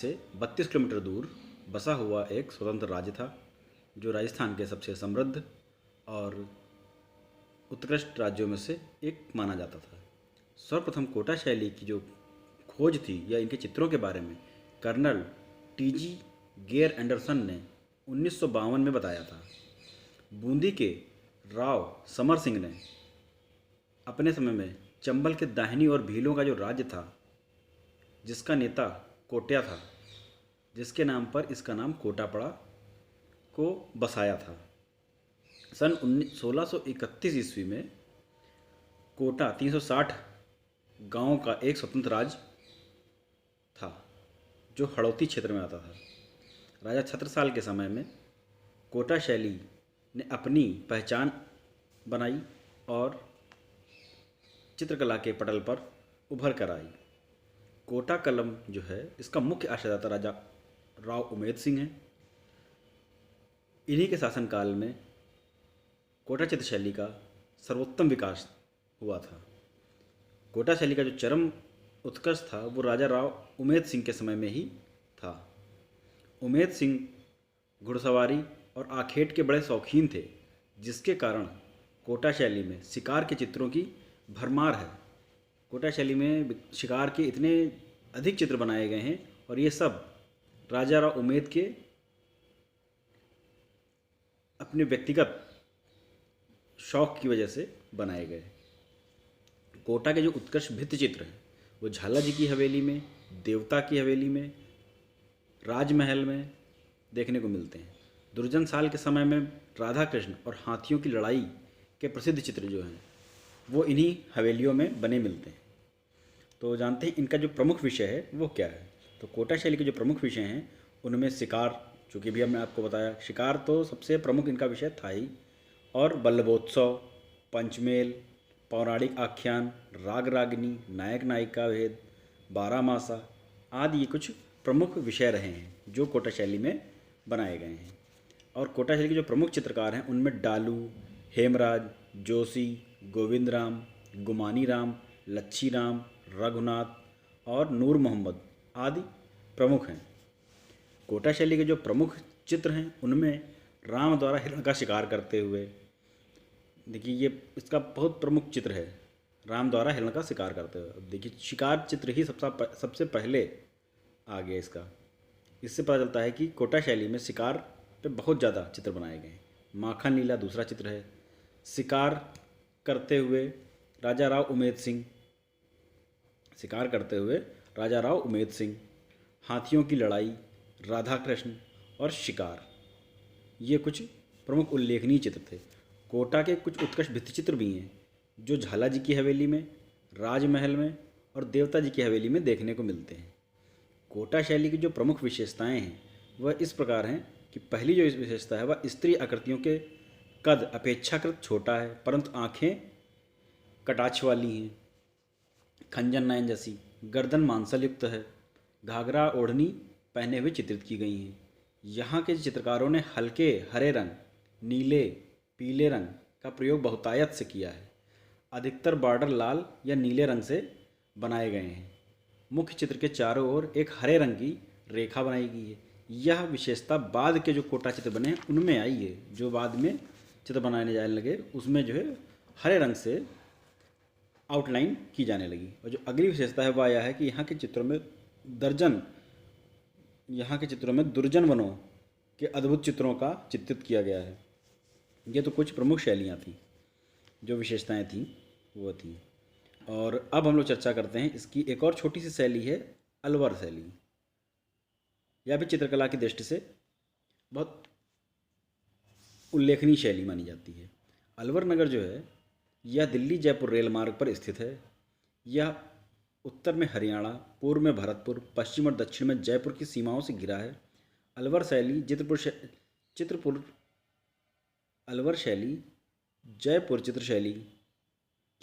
से 32 किलोमीटर दूर बसा हुआ एक स्वतंत्र राज्य था जो राजस्थान के सबसे समृद्ध और उत्कृष्ट राज्यों में से एक माना जाता था। सर्वप्रथम कोटा शैली की जो खोज थी या इनके चित्रों के बारे में कर्नल टीजी गेयर एंडरसन ने 1952 में बताया था। बूंदी के राव समर सिंह ने अपने समय में चंबल के दाहिनी और भीलों का जो राज्य था, जिसका नेता कोट्या था, जिसके नाम पर इसका नाम कोटा पड़ा, को बसाया था। सन 1631 ईस्वी में कोटा 360 गांवों का एक स्वतंत्र राज्य था जो हड़ौती क्षेत्र में आता था। राजा छत्रसाल के समय में कोटा शैली ने अपनी पहचान बनाई और चित्रकला के पटल पर उभर कर आई। कोटा कलम जो है, इसका मुख्य आश्रयदाता राजा राव उमेद सिंह हैं। इन्हीं के शासनकाल में कोटा चित्रशैली का सर्वोत्तम विकास हुआ था। कोटा शैली का जो चरम उत्कर्ष था वो राजा राव उमेद सिंह के समय में ही था। उमेद सिंह घुड़सवारी और आखेट के बड़े शौकीन थे, जिसके कारण कोटा शैली में शिकार के चित्रों की भरमार है। कोटा शैली में शिकार के इतने अधिक चित्र बनाए गए हैं और ये सब राजा राव उमेद के अपने व्यक्तिगत शौक की वजह से बनाए गए। कोटा के जो उत्कृष्ट भित्ति चित्र हैं वो झाला जी की हवेली में, देवता की हवेली में, राजमहल में देखने को मिलते हैं। दुर्जन साल के समय में राधा कृष्ण और हाथियों की लड़ाई के प्रसिद्ध चित्र जो हैं वो इन्हीं हवेलियों में बने मिलते हैं। तो जानते हैं इनका जो प्रमुख विषय है वो क्या है। तो कोटा शैली के जो प्रमुख विषय हैं उनमें शिकार, चूँकि भी हमने आपको बताया, शिकार तो सबसे प्रमुख इनका विषय था ही, और बल्लभोत्सव, पंचमेल, पौराणिक आख्यान, राग रागिनी, नायक नायिका भेद, बारहमासा आदि ये कुछ प्रमुख विषय रहे हैं जो कोटा शैली में बनाए गए हैं। और कोटा शैली के जो प्रमुख चित्रकार हैं उनमें डालू, हेमराज, जोशी, गोविंद राम, गुमानी राम, लच्छी राम, रघुनाथ और नूर मोहम्मद आदि प्रमुख हैं। कोटा शैली के जो प्रमुख चित्र हैं उनमें राम द्वारा हिरण का शिकार करते हुए, देखिए ये इसका बहुत प्रमुख चित्र है, राम द्वारा हिरण का शिकार करते हुए। अब देखिए शिकार चित्र ही सबसे पहले आ गया इसका। इससे पता चलता है कि कोटा शैली में शिकार पे बहुत ज़्यादा चित्र बनाए गए हैं। माखन लीला दूसरा चित्र है। शिकार करते हुए राजा राव उमेद सिंह, शिकार करते हुए राजा राव उमेद सिंह, हाथियों की लड़ाई, राधा कृष्ण और शिकार, ये कुछ प्रमुख उल्लेखनीय चित्र थे। कोटा के कुछ उत्कृष्ट भित्तिचित्र भी हैं जो झाला जी की हवेली में, राजमहल में और देवता जी की हवेली में देखने को मिलते हैं। कोटा शैली की जो प्रमुख विशेषताएं हैं वह इस प्रकार हैं कि पहली जो विशेषता है वह स्त्री आकृतियों के कद अपेक्षाकृत छोटा है, परंतु आँखें कटाक्ष वाली हैं, खंजन नयन जैसी, गर्दन मांसल युक्त है, घाघरा ओढ़नी पहने हुए चित्रित की गई हैं। यहाँ के चित्रकारों ने हल्के हरे रंग, नीले, पीले रंग का प्रयोग बहुतायत से किया है। अधिकतर बॉर्डर लाल या नीले रंग से बनाए गए हैं। मुख्य चित्र के चारों ओर एक हरे रंग की रेखा बनाई गई है। यह विशेषता बाद के जो कोटा चित्र बने हैं उनमें आई है। जो बाद में चित्र बनाने जाने लगे उसमें जो है हरे रंग से आउटलाइन की जाने लगी। और जो अगली विशेषता है वह यह है कि यहाँ के चित्रों में दुर्जन वनों के अद्भुत चित्रों का चित्रित किया गया है। ये तो कुछ प्रमुख शैलियाँ थीं, जो विशेषताएं थीं वो थीं। और अब हम लोग चर्चा करते हैं इसकी एक और छोटी सी शैली है, अलवर शैली। यह भी चित्रकला की दृष्टि से बहुत उल्लेखनीय शैली मानी जाती है। अलवर नगर जो है यह दिल्ली जयपुर रेल मार्ग पर स्थित है। यह उत्तर में हरियाणा, पूर्व में भरतपुर, पश्चिम और दक्षिण में जयपुर की सीमाओं से घिरा है। अलवर शैली जयपुर चित्रशैली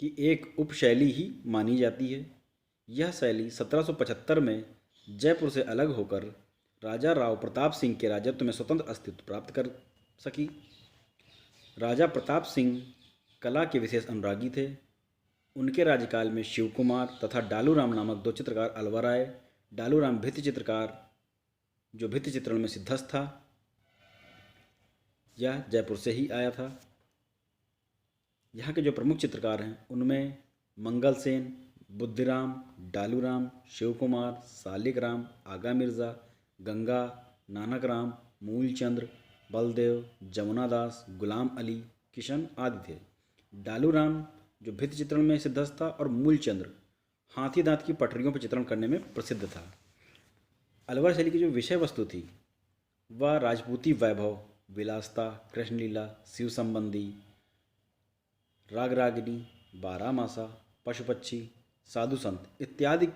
की एक उपशैली ही मानी जाती है। यह शैली 1775 में जयपुर से अलग होकर राजा राव प्रताप सिंह के राजत्व में स्वतंत्र अस्तित्व प्राप्त कर सकी। राजा प्रताप सिंह कला के विशेष अनुरागी थे। उनके राज्यकाल में शिव कुमार तथा डालू राम नामक दो चित्रकार अलवर आए। डालू राम भित्ति चित्रकार जो भित्ति चित्रण में सिद्धस्त था, यह जयपुर से ही आया था। यहाँ के जो प्रमुख चित्रकार हैं उनमें मंगल सेन, बुद्धिराम, डालूराम, शिव कुमार, सालिक राम, आगा मिर्ज़ा, गंगा, नानक राम, मूलचंद्र, बलदेव, जमुना दास, गुलाम अली, किशन आदि थे। डालूराम जो भित्ति चित्रण में सिद्धस्त था और मूलचंद्र हाथी दांत की पटरियों पर चित्रण करने में प्रसिद्ध था। अलवर शैली की जो विषय वस्तु थी वह राजपूती वैभव, विलासता, कृष्णलीला, शिव संबंधी, राग रागिनी, बारहमासा, पशु पक्षी, साधु संत इत्यादि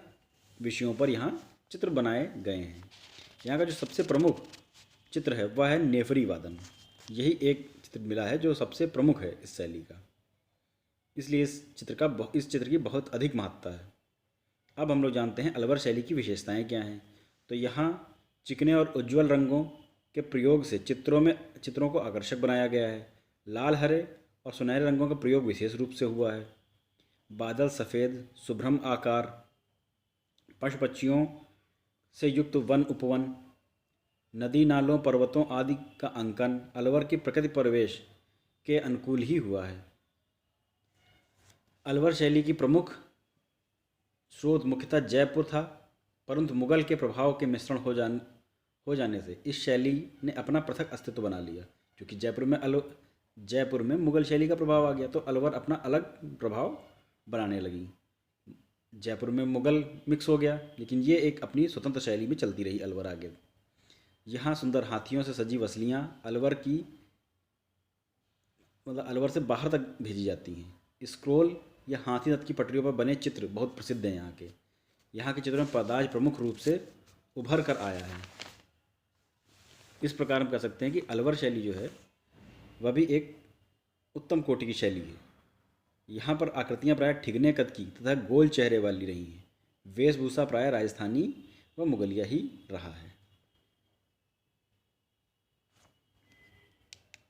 विषयों पर यहाँ चित्र बनाए गए हैं। यहाँ का जो सबसे प्रमुख चित्र है वह है नेफरी वादन। यही एक चित्र मिला है जो सबसे प्रमुख है इस शैली का, इसलिए इस चित्र की बहुत अधिक महत्ता है। अब हम लोग जानते हैं अलवर शैली की विशेषताएं क्या हैं। तो यहाँ चिकने और उज्ज्वल रंगों के प्रयोग से चित्रों को आकर्षक बनाया गया है। लाल, हरे और सुनहरे रंगों का प्रयोग विशेष रूप से हुआ है। बादल सफ़ेद, शुभ्रम आकार, पशु पक्षियों से युक्त वन उपवन, नदी नालों पर्वतों आदि का अंकन अलवर की प्रकृति परिवेश के अनुकूल ही हुआ है। अलवर शैली की प्रमुख स्रोत मुख्यतः जयपुर था, परंतु मुगल के प्रभाव के मिश्रण हो जाने से इस शैली ने अपना पृथक अस्तित्व बना लिया। क्योंकि जयपुर में मुगल शैली का प्रभाव आ गया तो अलवर अपना अलग प्रभाव बनाने लगी। जयपुर में मुगल मिक्स हो गया, लेकिन ये एक अपनी स्वतंत्र शैली में चलती रही अलवर आगे। यहाँ सुंदर हाथियों से सजी वसलियाँ अलवर से बाहर तक भेजी जाती हैं। स्क्रोल या हाथी दांत की पटरियों पर बने चित्र बहुत प्रसिद्ध हैं यहाँ के। यहाँ के चित्रों में पदार्थ प्रमुख रूप से उभर कर आया है। इस प्रकार हम कह सकते हैं कि अलवर शैली जो है वह भी एक उत्तम कोटि की शैली है। यहाँ पर आकृतियाँ प्रायः ठिगने कद की तथा गोल चेहरे वाली रही हैं। वेशभूषा प्रायः राजस्थानी व मुगलिया ही रहा है।